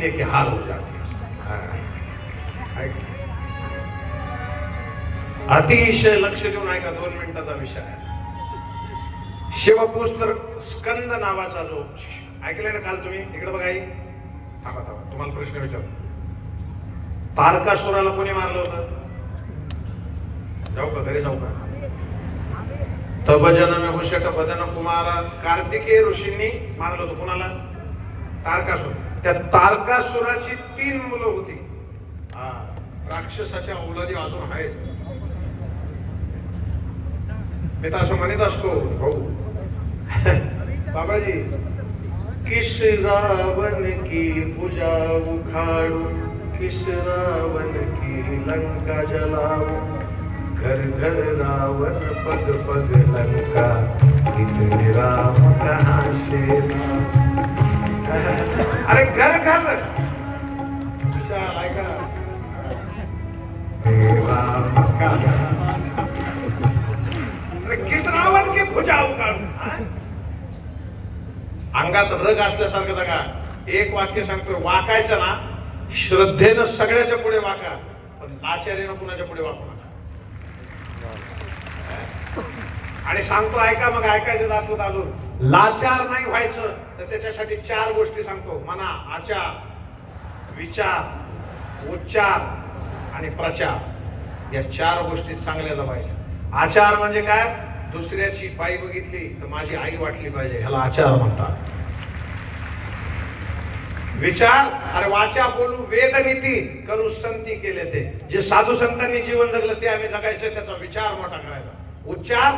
के हाल हो जाते अतिशय लक्ष देऊन ऐका 2 मिनिटाचा विषय आहे. शिवपुत्र स्कंद नावाचा जो ऐकलंय ना काल तुम्ही इकडे बघा थांबा तुम्हाला प्रश्न विचारतो. तारकासुराला कोणी मारलं होतं? जाऊ का घरी जाऊ का? तब जनमे हुषक बदन कुमार कार्तिकेय ऋषींनी मारलं होतं. कोणाला? तारकासुर. त्या तारकासुराची 3 मुलं होती. राक्षसाच्या औलादी अजून आहेत. मी तर असं म्हणत असतो भाऊ बाबाजी, किस रावण की पूजा उखाड़ू, किस रावण की लंका जलाऊ, घर घर रावण पग पग लंका, इतने राम कहाँ से अरे घर घर विशाल ऐका राम का किस रावण की पूजा उखाड़ू. अंगात रग असल्यासारखं जगा. एक वाक्य सांगतो, वाकायचं ना श्रद्धेनं सगळ्याच्या पुढे वाका, पण आचार्यानं कुणाच्या पुढे वाकू नका. आणि सांगतो ऐका, मग ऐकायचं असलं तर अजून लाचार नाही व्हायचं तर त्याच्यासाठी 4 गोष्टी सांगतो. मना, आचार, विचार, उच्चार आणि प्रचार. या 4 गोष्टी चांगल्या जमायच्या. आचार म्हणजे काय? दुसऱ्याची बाई बघितली तर माझी आई वाटली पाहिजे, ह्याला आचार म्हणतात. विचार, अरे वाचा बोलू वेद नीती करू संती केले ते. जे साधू संतांनी जीवन जगलं ते आम्ही जगायचं, त्याचा विचार मोठा करायचा. उच्चार,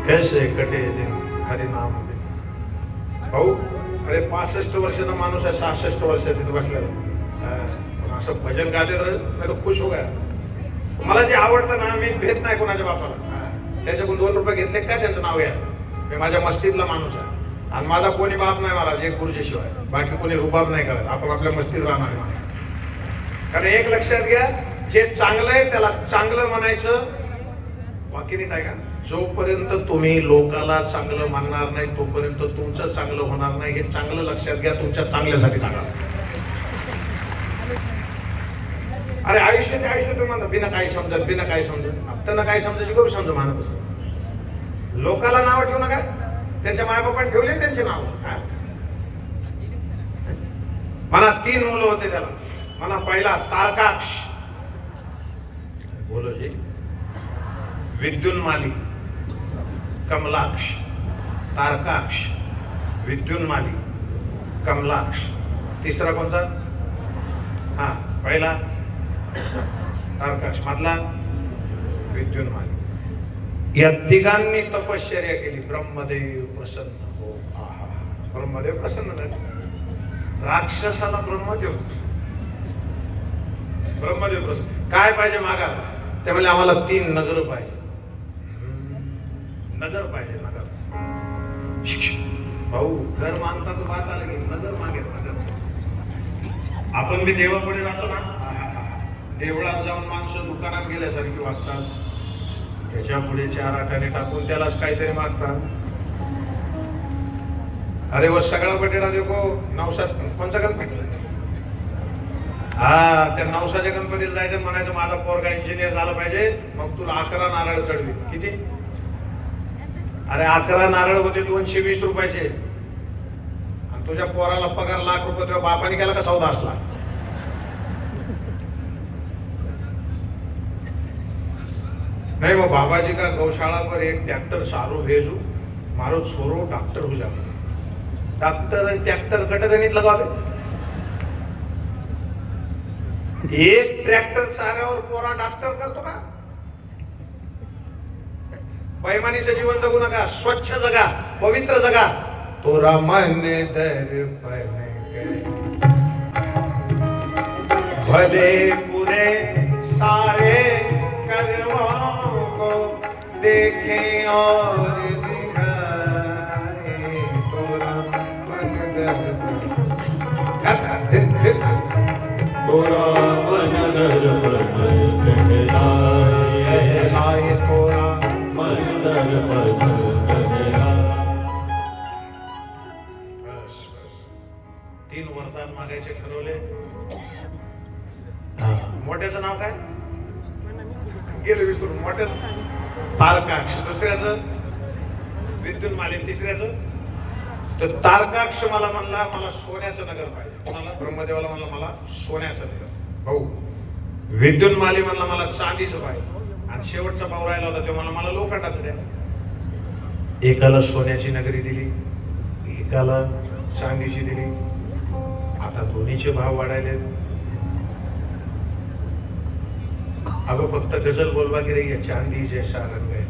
कैसे कटे दिन हरि नाम दिन. भाऊ अरे 65 वर्षाचा माणूस आहे, 66 वर्ष तिथे बसलेला असं भजन गाते तर मैं तो खुश हो गया. मला जे आवडतं ना, मी भेट नाही कोणाच्या बापाला. त्याच्याकडून 2 रुपये घेतले काय त्यांचं नाव घ्या. मी माझ्या मस्तीतला माणूस आहे आणि माझा कोणी बाप नाही महाराज, एक गुरुजीशिवाय. बाकी कोणी रुबाब नाही करत. आपण आपल्या मस्तीत राहणारे माणसं. कारण एक लक्षात घ्या, जे चांगलं आहे त्याला चांगलं म्हणायचं. वाक्य नाही का? जोपर्यंत तुम्ही लोकाला चांगलं मानणार नाही तोपर्यंत तुमचं चांगलं होणार नाही. हे चांगलं लक्षात घ्या. तुमच्या चांगल्यासाठी सांगा. अरे आयुष्याचे आयुष्य तुम्ही म्हणता बिना काही समजत, बिना काही समजत. आपल्याला काही समजायची गोष्ट समजा म्हणत. लोकाला नाव ठेवू नका. त्यांच्या मायबापाने ठेवले त्यांचे नाव. मला 3 मुलं होते त्याला. मला पहिला तारकाक्ष, बोलो जी, विद्युन्माली, कमलाक्ष. तारकाक्ष, विद्युन्माली, कमलाक्ष. तिसरा कोणता? पहिला तारकाक्ष, मधला विद्युन्माली. या तिघांनी तपश्चर्या केली. ब्रह्मदेव प्रसन्न हो. ब्रह्मदेव प्रसन्न झाले. राक्षसाला ब्रह्मदेव प्रसन्न. काय पाहिजे मागा? ते म्हणजे आम्हाला 3 नगर पाहिजे. नगर पाहिजे. नगर. भाऊ घर मागता तो बात आलं की नगर मागेल. नगर. आपण बी देवापुढे जातो ना, देवळात जाऊन माणसं दुकानात गेल्यासारखी वागतात. त्याच्या पुढे 4 आठाने टाकून त्यालाच काहीतरी मागतात. अरे वो सगळा बटेडा देखो. नवसा कोणचा गणपती? त्या नवसाच्या गणपतीला जायचं, म्हणायचं माझा पोरगा इंजिनियर झाला पाहिजे, मग तुला 11 नारळ चढवी. किती? अरे 11 नारळ होते 220 रुपयाचे. आणि तुझ्या पोराला पगार लाख रुपये, तुझ्या बापाने केला का सौदा असला? नहीं वो बाबा जी का गौशाला पर एक ट्रैक्टर सारो भेजू, मारो छोरो डॉक्टर हो जाए. डॉक्टर आणि ट्रॅक्टर कटगणित लगावे. एक ट्रॅक्टर चाऱ्यावर पोरा डॉक्टर करतो का? बैमानीचं जीवन जगू नका. स्वच्छ जगा, पवित्र जगा. तोरा मन दर्पण भले पूरे सारे कर्मों को देखें और दिखाए. तोरा मन दर्पण, तोरा मन दर्पण कहलाए. तोरा मन दर्पण कहलाए. वरदान मागायचे ठरवले. मोठ्याचं नाव काय गेलं विसरून. मोठ्याचं तारकाक्ष, दुसऱ्याचं विद्युन्माली, तिसऱ्याचं तर तारकाक्ष मला म्हणला मला सोन्याचं नगर पाहिजे. मला ब्रह्मदेवाला म्हणला मला सोन्याचं नगर भाऊ. विद्युन्माली म्हणला मला चांदीचं पाहिजे. आणि शेवटचा भाऊ राहिला होता तो मला लोखंडाचं द्या. एकाला सोन्याची नगरी दिली, एकाला चांदीची दिली. आता दोन्हीचे भाव वाढायले. अगं फक्त गजल बोलवा की रे या चांदी जैसा रंग है.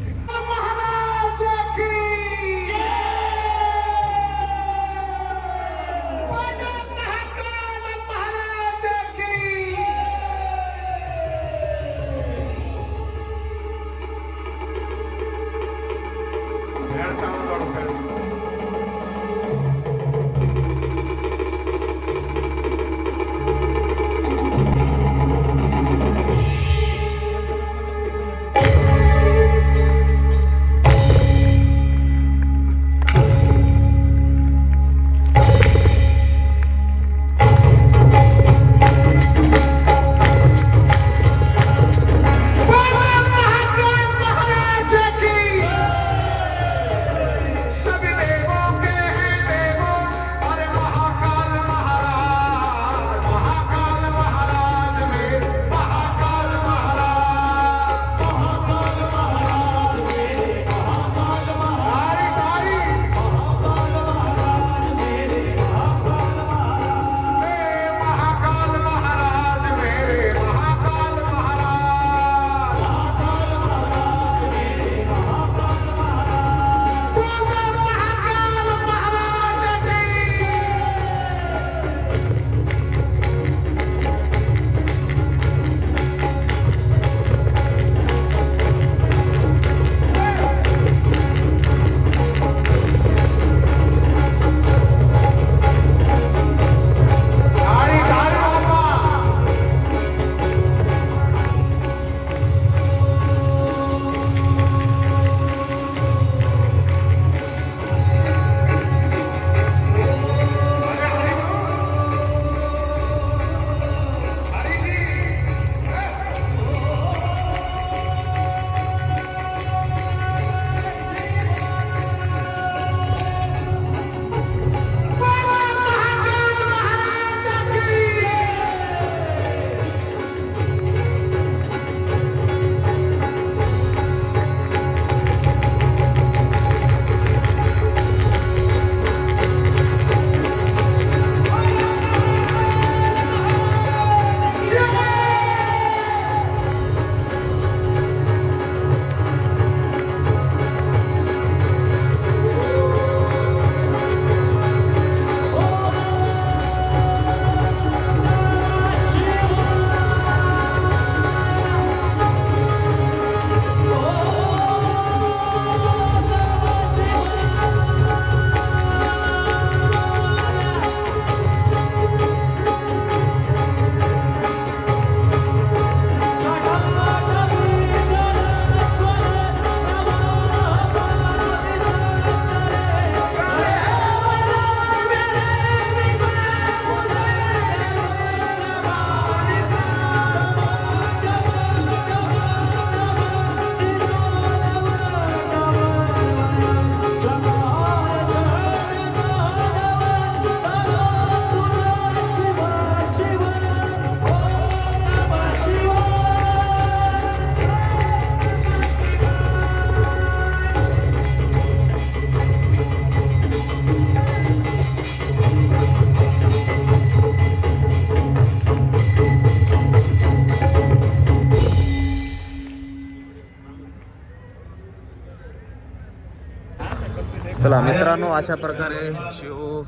चला मित्रांनो, अशा प्रकारे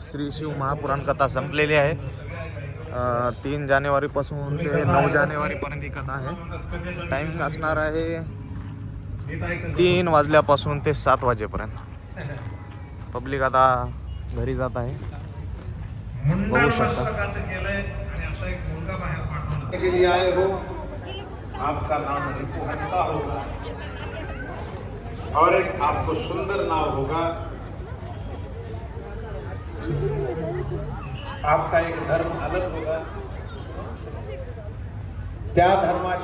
श्री शिव महापुराण कथा संपलेली आहे. 3 जानेवारीपासून ते 9 जानेवारीपर्यंत ही कथा आहे. टाइम असणार आहे 3 वाजल्यापासून ते 7 वाजेपर्यंत. पब्लिक आता घरी जात आहे, बघू शकता. आपका नाम रिपुहंता होगा और एक आपको सुंदर नाव होगा. आपका एक धर्म अलग होगा, त्या धर्माची